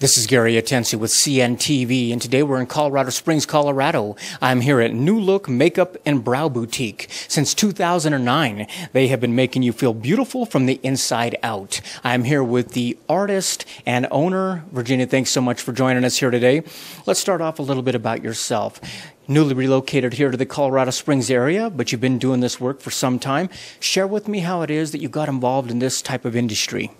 This is Gary Atensi with CNTV, and today we're in Colorado Springs, Colorado. I'm here at NuLook Makeup and Brow Boutique. Since 2009, they have been making you feel beautiful from the inside out. I'm here with the artist and owner. Virginia, thanks so much for joining us here today. Let's start off a little bit about yourself. Newly relocated here to the Colorado Springs area, but you've been doing this work for some time. Share with me how it is that you got involved in this type of industry.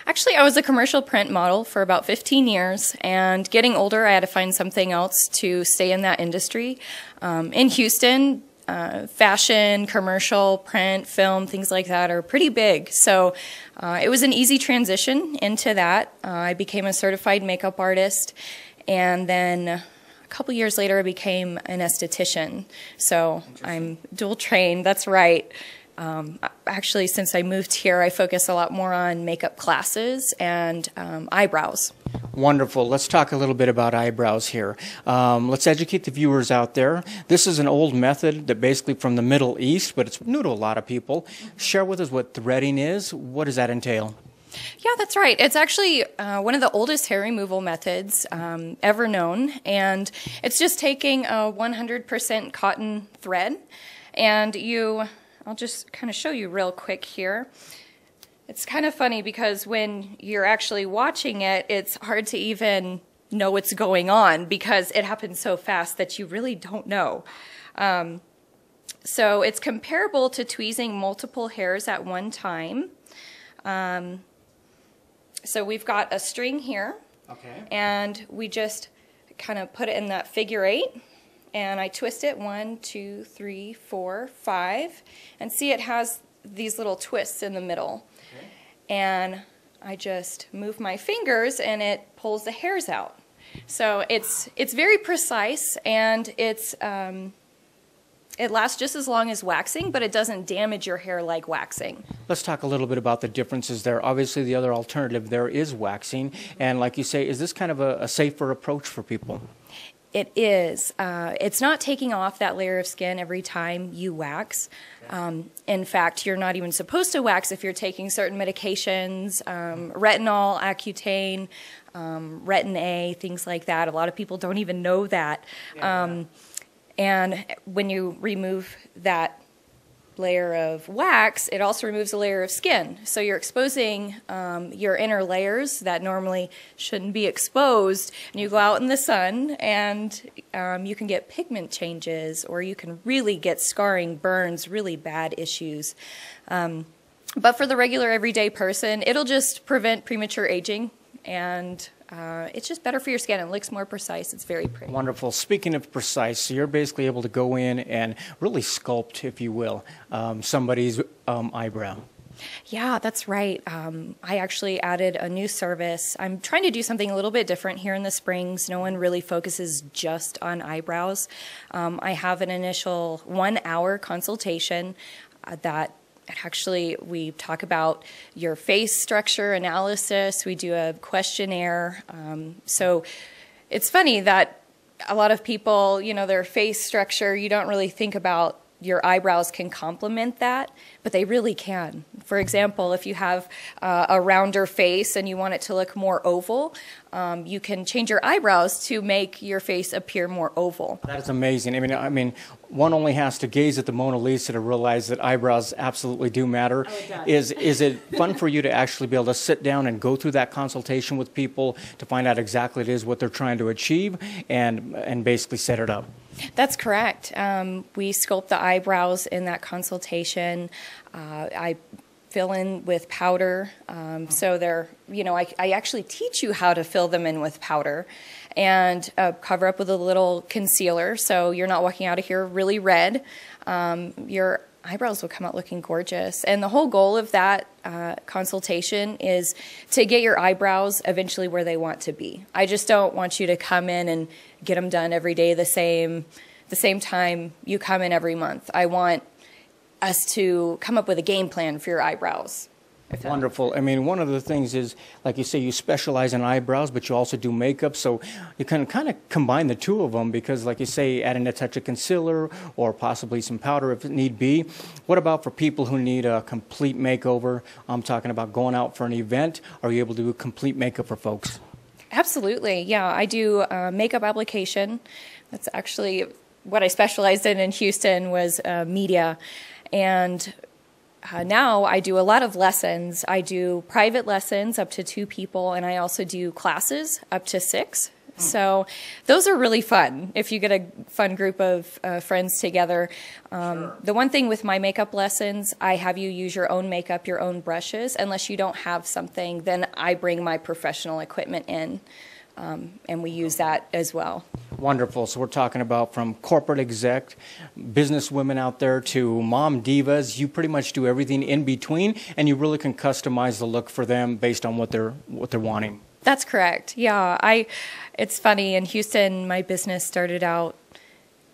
Actually, I was a commercial print model for about 15 years, and getting older, I had to find something else to stay in that industry. In Houston, fashion, commercial, print, film, things like that are pretty big. So it was an easy transition into that. I became a certified makeup artist, and then a couple years later, I became an esthetician. So I'm dual trained, that's right. Actually, since I moved here, I focus a lot more on makeup classes and eyebrows. Wonderful. Let's talk a little bit about eyebrows here. Let's educate the viewers out there. This is an old method that basically from the Middle East, but it's new to a lot of people. Share with us what threading is. What does that entail? Yeah, that's right. It's actually one of the oldest hair removal methods ever known, and it's just taking a 100% cotton thread, and I'll just kind of show you real quick here. It's kind of funny because when you're actually watching it, it's hard to even know what's going on because it happens so fast that you really don't know. So it's comparable to tweezing multiple hairs at one time. So we've got a string here, okay, and we just kind of put it in that figure 8. And I twist it 1, 2, 3, 4, 5, and see it has these little twists in the middle. Okay. And I just move my fingers and it pulls the hairs out. So it's very precise, and it lasts just as long as waxing, but it doesn't damage your hair like waxing. Let's talk a little bit about the differences there. Obviously, the other alternative there is waxing, and like you say, is this kind of a safer approach for people? It is. It's not taking off that layer of skin every time you wax. In fact, you're not even supposed to wax if you're taking certain medications, retinol, Accutane, Retin A, things like that. A lot of people don't even know that. And when you remove that layer of wax, it also removes a layer of skin. So you're exposing your inner layers that normally shouldn't be exposed, and you go out in the sun and you can get pigment changes, or you can really get scarring, burns, really bad issues. But for the regular everyday person, it'll just prevent premature aging, and it's just better for your skin. It looks more precise. It's very pretty. Wonderful. Speaking of precise, so you're basically able to go in and really sculpt, if you will, somebody's eyebrow. Yeah, that's right. I actually added a new service. I'm trying to do something a little bit different here in the Springs. No one really focuses just on eyebrows. I have an initial 1-hour consultation that actually, we talk about your face structure analysis. We do a questionnaire. So it's funny that a lot of people, their face structure, you don't really think about your eyebrows can complement that, but they really can. For example, if you have a rounder face and you want it to look more oval, you can change your eyebrows to make your face appear more oval. That is amazing. I mean, one only has to gaze at the Mona Lisa to realize that eyebrows absolutely do matter. Oh, it does. Is it fun for you to actually be able to sit down and go through that consultation with people to find out exactly what it is what they're trying to achieve and basically set it up? That's correct. We sculpt the eyebrows in that consultation. I fill in with powder. So they're, I actually teach you how to fill them in with powder and cover up with a little concealer so you're not walking out of here really red. Your eyebrows will come out looking gorgeous. And the whole goal of that consultation is to get your eyebrows eventually where they want to be. I just don't want you to come in and get them done every day the same time you come in every month. I want us to come up with a game plan for your eyebrows. Wonderful. I mean, one of the things is, like you say, you specialize in eyebrows, but you also do makeup, so you can kind of combine the two of them because, like you say, adding a touch of concealer or possibly some powder if need be. What about for people who need a complete makeover? I'm talking about going out for an event. Are you able to do a complete makeup for folks? Absolutely. Yeah, I do makeup application. That's actually what I specialized in Houston was media. And now I do a lot of lessons. I do private lessons up to 2 people, and I also do classes up to 6. So those are really fun if you get a fun group of friends together. The one thing with my makeup lessons, I have you use your own makeup, your own brushes. Unless you don't have something, then I bring my professional equipment in, and we use that as well. Wonderful. So we're talking about from corporate exec, business women out there to mom divas. You pretty much do everything in between, and you really can customize the look for them based on what they're wanting. That's correct. Yeah, it's funny, in Houston, my business started out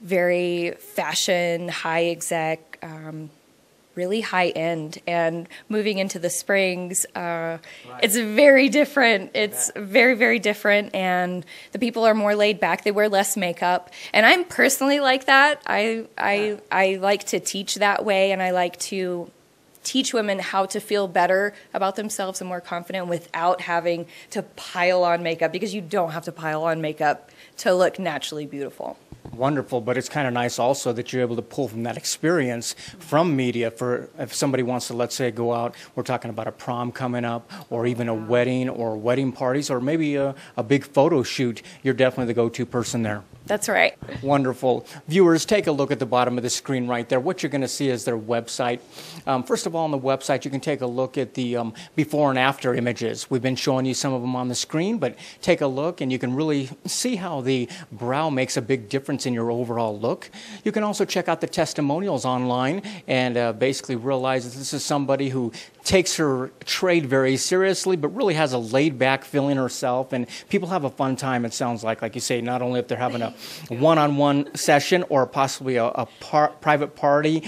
very fashion, high exec, really high end, and moving into the Springs, it's very different. It's very, very different, and the people are more laid back. They wear less makeup, and I'm personally like that. I like to teach that way, and I like to teach women how to feel better about themselves and more confident without having to pile on makeup, because you don't have to pile on makeup to look naturally beautiful. Wonderful, but it's kind of nice also that you're able to pull from that experience from media for if somebody wants to, let's say, go out, we're talking about a prom coming up, or even a wedding or wedding parties, or maybe a big photo shoot. You're definitely the go-to person there. That's right. Wonderful. Viewers, take a look at the bottom of the screen right there. What you're going to see is their website. First of all, on the website, you can take a look at the before and after images. We've been showing you some of them on the screen, but take a look and you can really see how the brow makes a big difference in your overall look. You can also check out the testimonials online and basically realize that this is somebody who takes her trade very seriously, but really has a laid-back feeling herself, and people have a fun time, it sounds like you say, not only if they're having a one-on-one session or possibly a private party.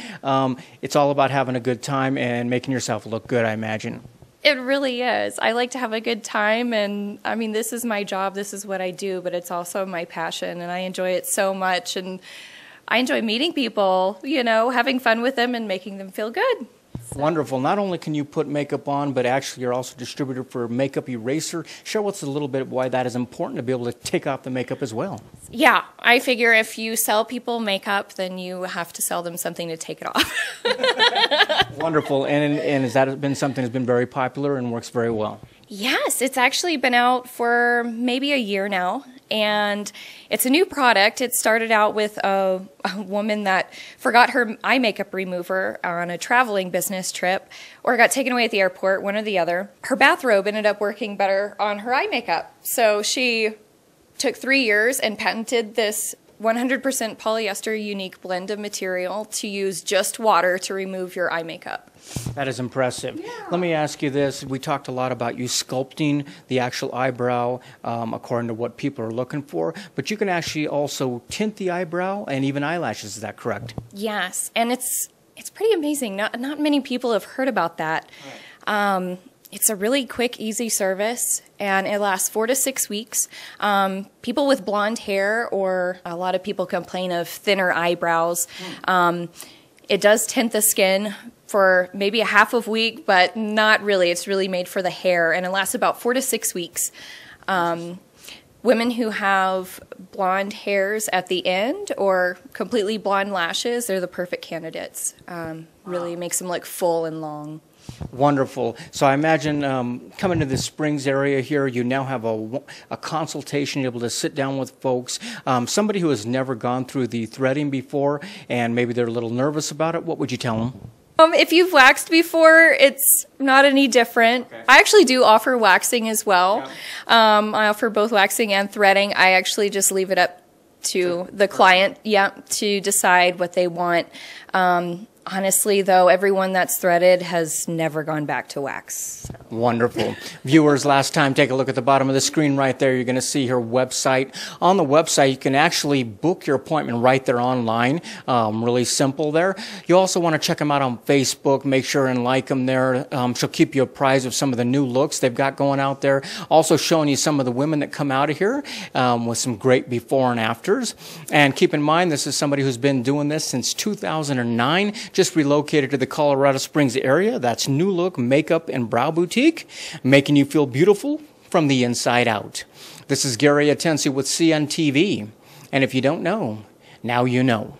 It's all about having a good time and making yourself look good, I imagine. It really is. I like to have a good time, and I mean, this is my job, this is what I do, but it's also my passion, and I enjoy it so much, and I enjoy meeting people, you know, having fun with them and making them feel good. Wonderful. Not only can you put makeup on, but actually you're also a distributor for makeup eraser. Share us a little bit why that is important to be able to take off the makeup as well. Yeah, I figure if you sell people makeup, then you have to sell them something to take it off. Wonderful. And has that been something that's been very popular and works very well? Yes, it's actually been out for maybe a year now, and it's a new product. It started out with a woman that forgot her eye makeup remover on a traveling business trip, or got taken away at the airport, one or the other. Her bathrobe ended up working better on her eye makeup, so she took 3 years and patented this 100% polyester unique blend of material to use just water to remove your eye makeup. That is impressive. Yeah. Let me ask you this. We talked a lot about you sculpting the actual eyebrow according to what people are looking for, but you can actually also tint the eyebrow and even eyelashes. Is that correct? Yes, and it's pretty amazing. Not many people have heard about that. Right. It's a really quick, easy service, and it lasts 4 to 6 weeks. People with blonde hair, or a lot of people complain of thinner eyebrows. It does tint the skin for maybe a half of a week, but not really. It's really made for the hair, and it lasts about 4 to 6 weeks. Women who have blonde hairs at the end or completely blonde lashes, they're the perfect candidates. Really makes them look full and long. Wonderful. So I imagine coming to the Springs area here, you now have a consultation, you're able to sit down with folks. Somebody who has never gone through the threading before and maybe they're a little nervous about it, what would you tell them? If you've waxed before, it's not any different. Okay. I actually do offer waxing as well. Yeah. I offer both waxing and threading. I actually just leave it up to the client, to decide what they want. Honestly, though, everyone that's threaded has never gone back to wax. Wonderful. Viewers, last time, take a look at the bottom of the screen right there. You're going to see her website. On the website, you can actually book your appointment right there online. Really simple there. You also want to check them out on Facebook. Make sure and like them there. She'll keep you apprised of some of the new looks they've got going out there. Also showing you some of the women that come out of here with some great before and afters. And keep in mind, this is somebody who's been doing this since 2009. Just relocated to the Colorado Springs area. That's NuLook Makeup and Brow Boutique, making you feel beautiful from from the inside out. This is Gary Atensi with CNTV, and if you don't know, now you know.